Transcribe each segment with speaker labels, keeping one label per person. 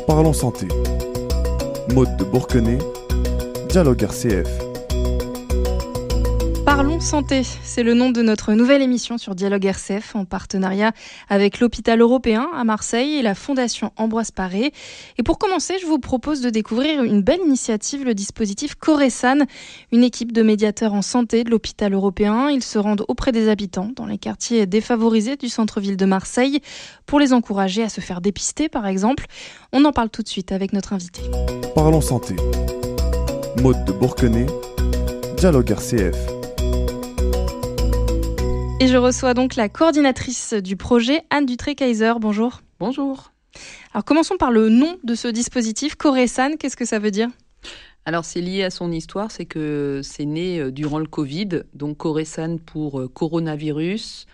Speaker 1: Parlons santé. Maud de Bourquenay, Dialogue RCF.
Speaker 2: Parlons santé, c'est le nom de notre nouvelle émission sur Dialogue RCF en partenariat avec l'Hôpital Européen à Marseille et la Fondation Ambroise Paré. Et pour commencer, je vous propose de découvrir une belle initiative, le dispositif Coresan, une équipe de médiateurs en santé de l'Hôpital Européen. Ils se rendent auprès des habitants dans les quartiers défavorisés du centre-ville de Marseille pour les encourager à se faire dépister par exemple. On en parle tout de suite avec notre invité.
Speaker 1: Parlons santé. Maud de Bourquenay, Dialogue RCF.
Speaker 2: Et je reçois donc la coordinatrice du projet, Anne Dutré-Kaiser. Bonjour.
Speaker 3: Bonjour.
Speaker 2: Alors commençons par le nom de ce dispositif, Coresan. Qu'est-ce que ça veut dire ?
Speaker 3: Alors c'est lié à son histoire, c'est que c'est né durant le Covid, donc Coresan pour coronavirus.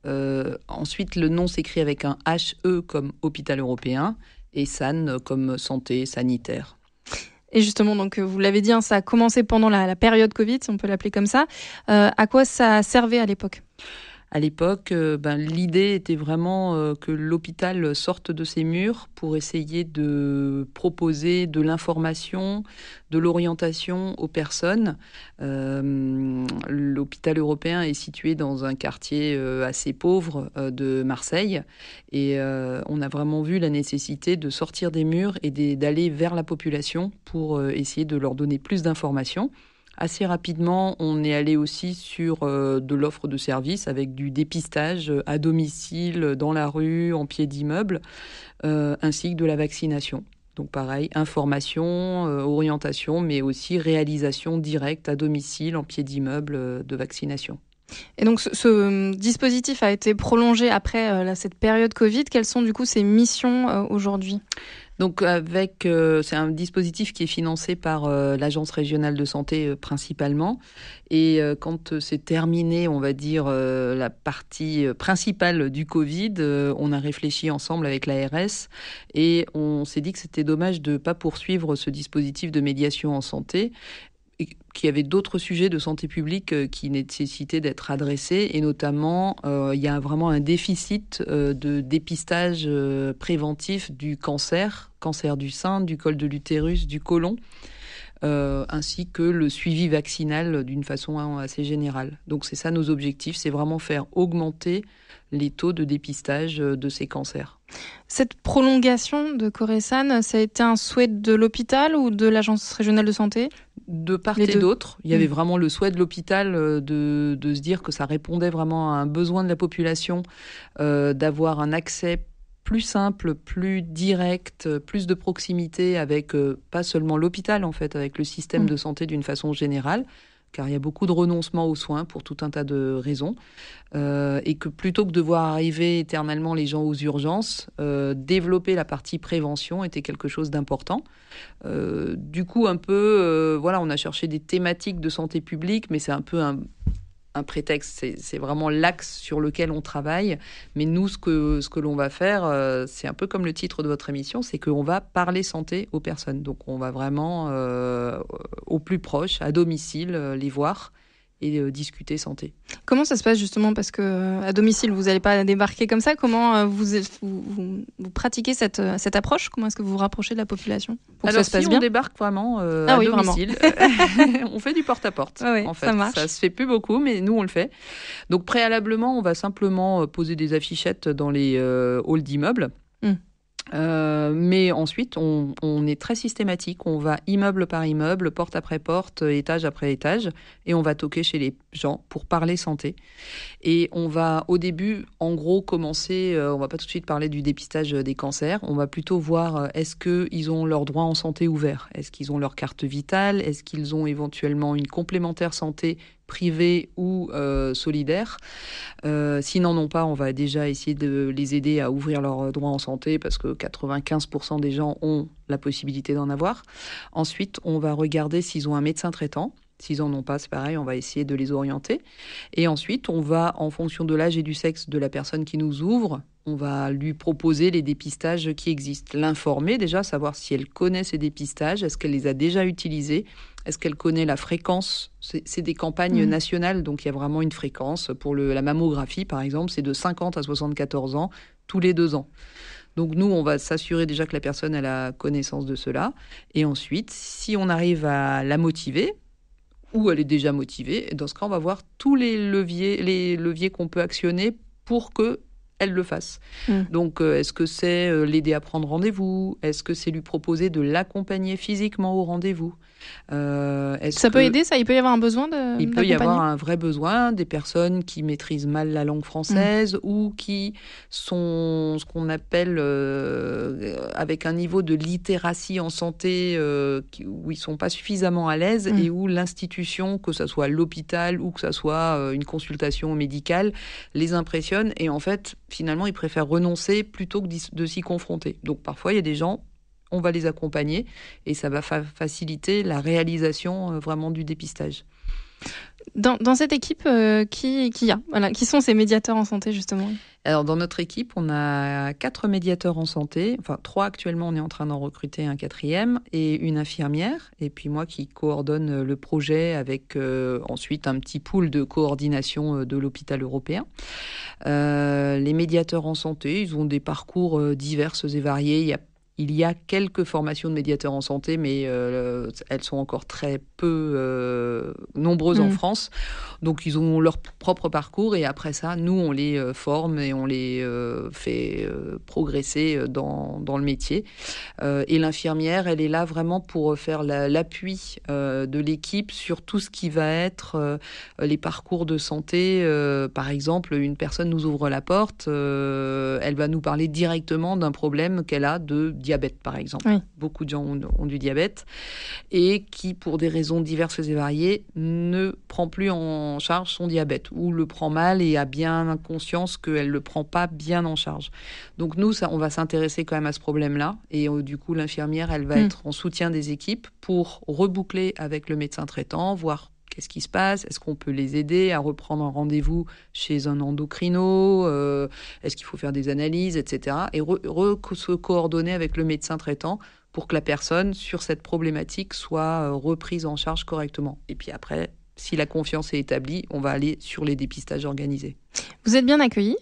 Speaker 3: Ensuite le nom s'écrit avec un HE comme Hôpital Européen et SAN comme santé sanitaire.
Speaker 2: Et justement, donc vous l'avez dit, ça a commencé pendant la période Covid, si on peut l'appeler comme ça. À quoi ça servait à l'époque ?
Speaker 3: À l'époque, l'idée était vraiment que l'hôpital sorte de ses murs pour essayer de proposer de l'information, de l'orientation aux personnes. L'hôpital européen est situé dans un quartier assez pauvre de Marseille et on a vraiment vu la nécessité de sortir des murs et d'aller vers la population pour essayer de leur donner plus d'informations. Assez rapidement, on est allé aussi sur de l'offre de services avec du dépistage à domicile, dans la rue, en pied d'immeuble, ainsi que de la vaccination. Donc pareil, information, orientation, mais aussi réalisation directe à domicile, en pied d'immeuble de vaccination.
Speaker 2: Et donc ce dispositif a été prolongé après cette période Covid. Quelles sont du coup ses missions aujourd'hui ?
Speaker 3: Donc c'est un dispositif qui est financé par l'Agence régionale de santé principalement. Et quand c'est terminé, on va dire, la partie principale du Covid, on a réfléchi ensemble avec l'ARS et on s'est dit que c'était dommage de ne pas poursuivre ce dispositif de médiation en santé, qu'il y avait d'autres sujets de santé publique qui nécessitaient d'être adressés. Et notamment, il y a vraiment un déficit de dépistage préventif du cancer du sein, du col de l'utérus, du côlon, ainsi que le suivi vaccinal d'une façon assez générale. Donc c'est ça nos objectifs, c'est vraiment faire augmenter les taux de dépistage de ces cancers.
Speaker 2: Cette prolongation de Coresan, ça a été un souhait de l'hôpital ou de l'Agence régionale de santé ?
Speaker 3: De part et d'autre. Il y avait vraiment le souhait de l'hôpital de se dire que ça répondait vraiment à un besoin de la population, d'avoir un accès plus simple, plus direct, plus de proximité avec pas seulement l'hôpital en fait, avec le système de santé d'une façon générale, car il y a beaucoup de renoncements aux soins pour tout un tas de raisons, et que plutôt que de voir arriver éternellement les gens aux urgences, développer la partie prévention était quelque chose d'important. Du coup, un peu, on a cherché des thématiques de santé publique, mais c'est un peu un prétexte, c'est vraiment l'axe sur lequel on travaille. Mais nous, ce que l'on va faire, c'est un peu comme le titre de votre émission, c'est qu'on va parler santé aux personnes. Donc on va vraiment au plus proche, à domicile, les voir et discuter santé.
Speaker 2: Comment ça se passe justement ? Parce qu'à domicile, vous n'allez pas débarquer comme ça. Comment vous pratiquez cette approche ? Comment est-ce que vous vous rapprochez de la population pour que ça se passe bien ?
Speaker 3: On débarque vraiment à domicile. On fait du porte-à-porte. En fait,
Speaker 2: ça marche.
Speaker 3: Ça se fait plus beaucoup, mais nous, on le fait. Donc préalablement, on va simplement poser des affichettes dans les halls d'immeubles. Mais ensuite, on est très systématique. On va immeuble par immeuble, porte après porte, étage après étage, et on va toquer chez les gens pour parler santé. Et on va, au début, en gros, commencer. On va pas tout de suite parler du dépistage des cancers. On va plutôt voir est-ce qu'ils ont leurs droits en santé ouverts ? Est-ce qu'ils ont leur carte vitale ? Est-ce qu'ils ont éventuellement une complémentaire santé privés ou solidaires. S'ils n'en ont pas, on va déjà essayer de les aider à ouvrir leurs droits en santé parce que 95% des gens ont la possibilité d'en avoir. Ensuite, on va regarder s'ils ont un médecin traitant. S'ils n'en ont pas, c'est pareil, on va essayer de les orienter. Et ensuite, on va, en fonction de l'âge et du sexe de la personne qui nous ouvre, on va lui proposer les dépistages qui existent. L'informer déjà, savoir si elle connaît ces dépistages, est-ce qu'elle les a déjà utilisés, est-ce qu'elle connaît la fréquence. C'est des campagnes nationales, donc il y a vraiment une fréquence. Pour la mammographie, par exemple, c'est de 50 à 74 ans, tous les 2 ans. Donc nous, on va s'assurer déjà que la personne elle a connaissance de cela. Et ensuite, si on arrive à la motiver, ou elle est déjà motivée, et dans ce cas, on va voir tous les leviers qu'on peut actionner pour que elle le fasse. Donc, est-ce que c'est l'aider à prendre rendez-vous? Est-ce que c'est lui proposer de l'accompagner physiquement au rendez-vous?
Speaker 2: Ça peut aider, ça? Il peut y avoir un besoin d'accompagner?
Speaker 3: Il peut y avoir un vrai besoin, des personnes qui maîtrisent mal la langue française ou qui sont ce qu'on appelle avec un niveau de littératie en santé où ils ne sont pas suffisamment à l'aise et où l'institution, que ce soit l'hôpital ou que ce soit une consultation médicale, les impressionne et en fait, finalement, ils préfèrent renoncer plutôt que de s'y confronter. Donc parfois, il y a des gens, on va les accompagner et ça va faciliter la réalisation vraiment du dépistage.
Speaker 2: Dans cette équipe, qui sont ces médiateurs en santé, justement?
Speaker 3: Alors, dans notre équipe, on a 4 médiateurs en santé. Enfin, 3 actuellement, on est en train d'en recruter un 4e et une infirmière. Et puis moi qui coordonne le projet avec ensuite un petit pool de coordination de l'hôpital européen. Les médiateurs en santé, ils ont des parcours divers et variés. Il y a quelques formations de médiateurs en santé, mais elles sont encore très peu nombreuses en France. Donc, ils ont leur propre parcours. Et après ça, nous, on les forme et on les fait progresser dans le métier. Et l'infirmière, elle est là vraiment pour faire l'appui de l'équipe sur tout ce qui va être les parcours de santé. Par exemple, une personne nous ouvre la porte, elle va nous parler directement d'un problème qu'elle a de diabète, par exemple. Oui. Beaucoup de gens ont du diabète et qui, pour des raisons diverses et variées, ne prend plus en charge son diabète ou le prend mal et a bien conscience qu'elle ne le prend pas bien en charge. Donc nous, on va s'intéresser quand même à ce problème-là et du coup, l'infirmière, elle va être en soutien des équipes pour reboucler avec le médecin traitant, voir qu'est-ce qui se passe? Est-ce qu'on peut les aider à reprendre un rendez-vous chez un endocrino? Est-ce qu'il faut faire des analyses, etc. Et se coordonner avec le médecin traitant pour que la personne, sur cette problématique, soit reprise en charge correctement. Et puis après, si la confiance est établie, on va aller sur les dépistages organisés.
Speaker 2: Vous êtes bien accueillis?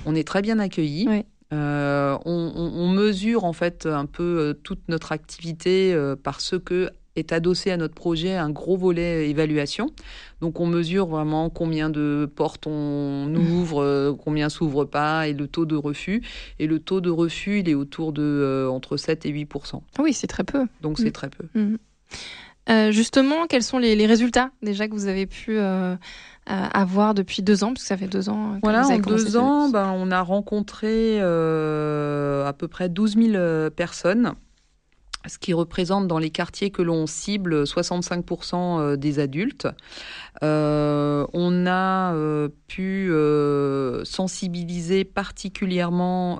Speaker 3: On est très bien accueillis. Oui. On mesure en fait un peu toute notre activité parce que est adossé à notre projet un gros volet évaluation. Donc, on mesure vraiment combien de portes on ouvre, combien s'ouvrent pas et le taux de refus. Et le taux de refus, il est autour de entre 7 et 8%.
Speaker 2: Oui, c'est très peu.
Speaker 3: Donc, c'est très peu.
Speaker 2: Justement, quels sont les résultats déjà que vous avez pu avoir depuis 2 ans, parce que ça fait 2 ans que vous avez commencé.
Speaker 3: En 2 ans, on a rencontré à peu près 12 000 personnes. Ce qui représente dans les quartiers que l'on cible 65% des adultes. On a pu sensibiliser particulièrement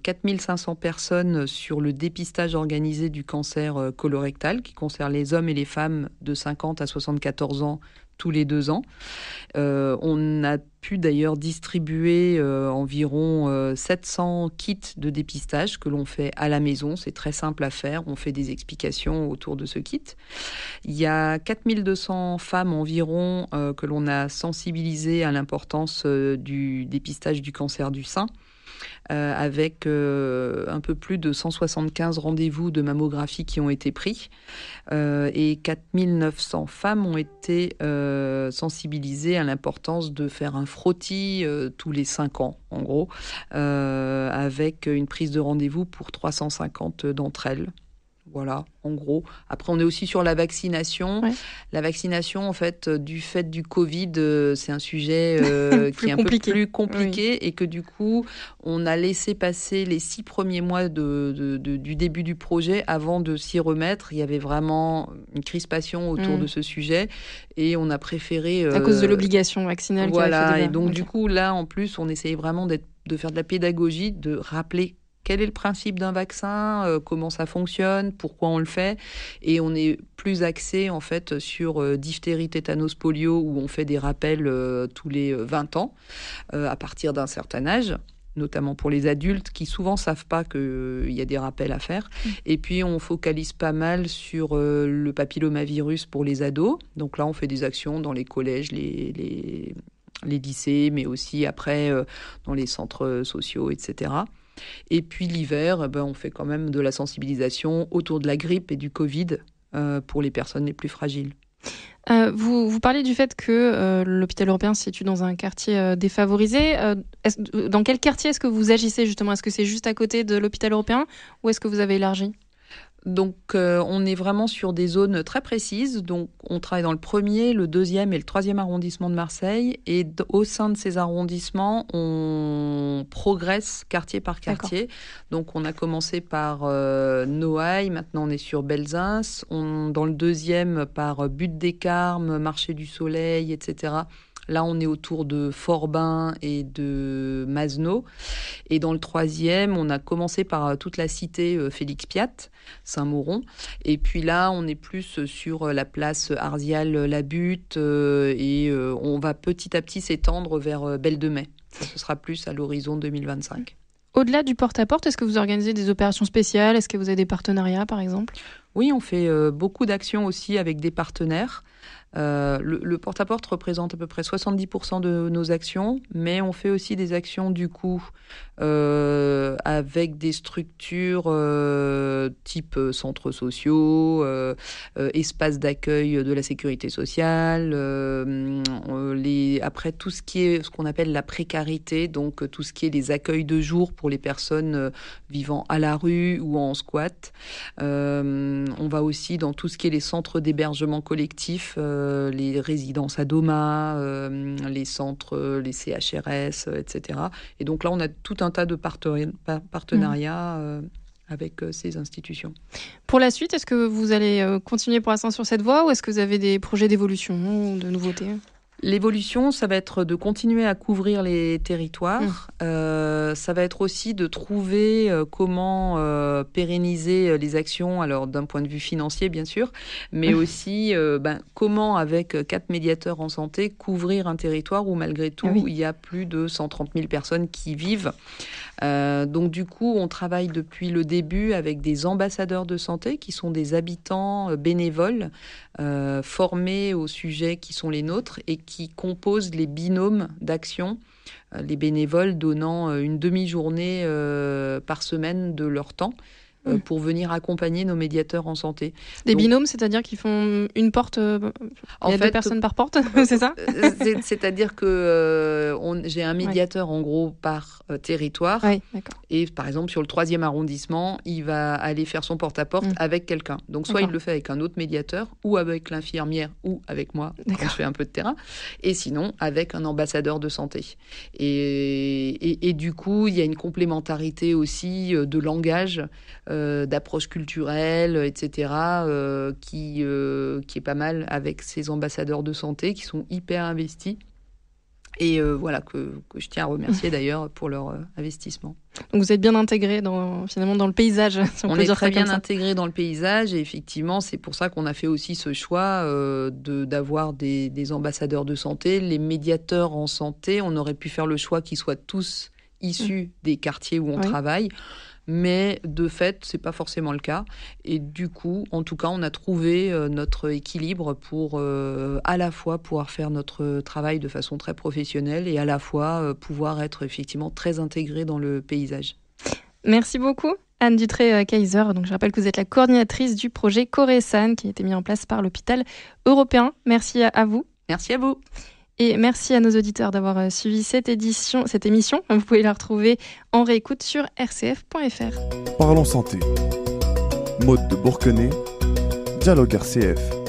Speaker 3: 4500 personnes sur le dépistage organisé du cancer colorectal, qui concerne les hommes et les femmes de 50 à 74 ans tous les 2 ans. On a pu d'ailleurs distribuer environ 700 kits de dépistage que l'on fait à la maison. C'est très simple à faire. On fait des explications autour de ce kit. Il y a 4200 femmes environ que l'on a sensibilisées à l'importance du dépistage du cancer du sein. Avec un peu plus de 175 rendez-vous de mammographie qui ont été pris et 4900 femmes ont été sensibilisées à l'importance de faire un frottis tous les 5 ans, en gros, avec une prise de rendez-vous pour 350 d'entre elles. Voilà, en gros. Après, on est aussi sur la vaccination. Ouais. La vaccination, en fait, du Covid, c'est un sujet qui est un peu plus compliqué et que du coup, on a laissé passer les 6 premiers mois du début du projet avant de s'y remettre. Il y avait vraiment une crispation autour de ce sujet et on a préféré...
Speaker 2: à cause de l'obligation vaccinale.
Speaker 3: Voilà, et donc du coup, là, en plus, on essayait vraiment de faire de la pédagogie, de rappeler quel est le principe d'un vaccin, comment ça fonctionne, pourquoi on le fait. Et on est plus axé en fait sur diphtérie, tétanos, polio, où on fait des rappels tous les 20 ans, à partir d'un certain âge, notamment pour les adultes qui souvent ne savent pas qu'il y a des rappels à faire. Et puis on focalise pas mal sur le papillomavirus pour les ados. Donc là, on fait des actions dans les collèges, les lycées, mais aussi après dans les centres sociaux, etc. Et puis l'hiver, on fait quand même de la sensibilisation autour de la grippe et du Covid pour les personnes les plus fragiles.
Speaker 2: Vous parlez du fait que l'hôpital européen se situe dans un quartier défavorisé. Dans quel quartier est-ce que vous agissez justement ? Est-ce que c'est juste à côté de l'hôpital européen ou est-ce que vous avez élargi ?
Speaker 3: Donc, on est vraiment sur des zones très précises. Donc, on travaille dans le 1er, le 2e et le 3e arrondissement de Marseille. Et au sein de ces arrondissements, on progresse quartier par quartier. D'accord. Donc, on a commencé par Noailles. Maintenant, on est sur Belzins. Dans le 2e, par Butte des Carmes, Marché du Soleil, etc. Là, on est autour de Forbin et de Masno. Et dans le 3e, on a commencé par toute la cité Félix Piat, Saint-Mauron. Et puis là, on est plus sur la place Arzial-La Butte et on va petit à petit s'étendre vers Belle de Mai. Ça, ce sera plus à l'horizon 2025.
Speaker 2: Au-delà du porte-à-porte, est-ce que vous organisez des opérations spéciales ? Est-ce que vous avez des partenariats, par exemple ?
Speaker 3: Oui, on fait beaucoup d'actions aussi avec des partenaires. Le porte-à-porte représente à peu près 70% de nos actions, mais on fait aussi des actions du coup avec des structures type centres sociaux, espaces d'accueil de la sécurité sociale, après tout ce qui est ce qu'on appelle la précarité, donc tout ce qui est les accueils de jour pour les personnes vivant à la rue ou en squat. On va aussi dans tout ce qui est les centres d'hébergement collectif, les résidences à Doma, les centres, les CHRS, etc. Et donc là, on a tout un tas de partenariats avec ces institutions.
Speaker 2: Pour la suite, est-ce que vous allez continuer pour l'instant sur cette voie ou est-ce que vous avez des projets d'évolution ou de nouveautés ?
Speaker 3: L'évolution, ça va être de continuer à couvrir les territoires. Ça va être aussi de trouver comment pérenniser les actions, alors d'un point de vue financier, bien sûr, mais aussi comment, avec 4 médiateurs en santé, couvrir un territoire où, malgré tout, il y a plus de 130 000 personnes qui vivent. Donc, du coup, on travaille depuis le début avec des ambassadeurs de santé qui sont des habitants bénévoles formés aux sujets qui sont les nôtres et qui composent les binômes d'action, les bénévoles donnant une demi-journée par semaine de leur temps pour venir accompagner nos médiateurs en santé.
Speaker 2: Des binômes, c'est-à-dire qu'ils font une porte, il y a 2 personnes par porte, c'est ça ?
Speaker 3: C'est-à-dire que j'ai un médiateur en gros par territoire.
Speaker 2: Oui, d'accord.
Speaker 3: Et par exemple, sur le 3e arrondissement, il va aller faire son porte-à-porte avec quelqu'un. Donc soit il le fait avec un autre médiateur ou avec l'infirmière ou avec moi, quand je fais un peu de terrain. Et sinon, avec un ambassadeur de santé. Et du coup, il y a une complémentarité aussi de langage, d'approche culturelle, etc., qui est pas mal avec ces ambassadeurs de santé qui sont hyper investis. Et voilà, que je tiens à remercier d'ailleurs pour leur investissement.
Speaker 2: Donc vous êtes bien intégrés finalement dans le paysage, si on peut dire ça comme ça.
Speaker 3: On est très bien intégrés dans le paysage et effectivement, c'est pour ça qu'on a fait aussi ce choix d'avoir des ambassadeurs de santé. Les médiateurs en santé, on aurait pu faire le choix qu'ils soient tous issus des quartiers où on travaille. Mais de fait, c'est pas forcément le cas. Et du coup, en tout cas, on a trouvé notre équilibre pour à la fois pouvoir faire notre travail de façon très professionnelle et à la fois pouvoir être effectivement très intégré dans le paysage.
Speaker 2: Merci beaucoup. Anne Dutré-Kaiser, donc je rappelle que vous êtes la coordinatrice du projet Corésan qui a été mis en place par l'hôpital européen. Merci à vous.
Speaker 3: Merci à vous.
Speaker 2: Et merci à nos auditeurs d'avoir suivi cette émission. Vous pouvez la retrouver en réécoute sur rcf.fr.
Speaker 1: Parlons santé. Maud de Bourquenay, Dialogue RCF.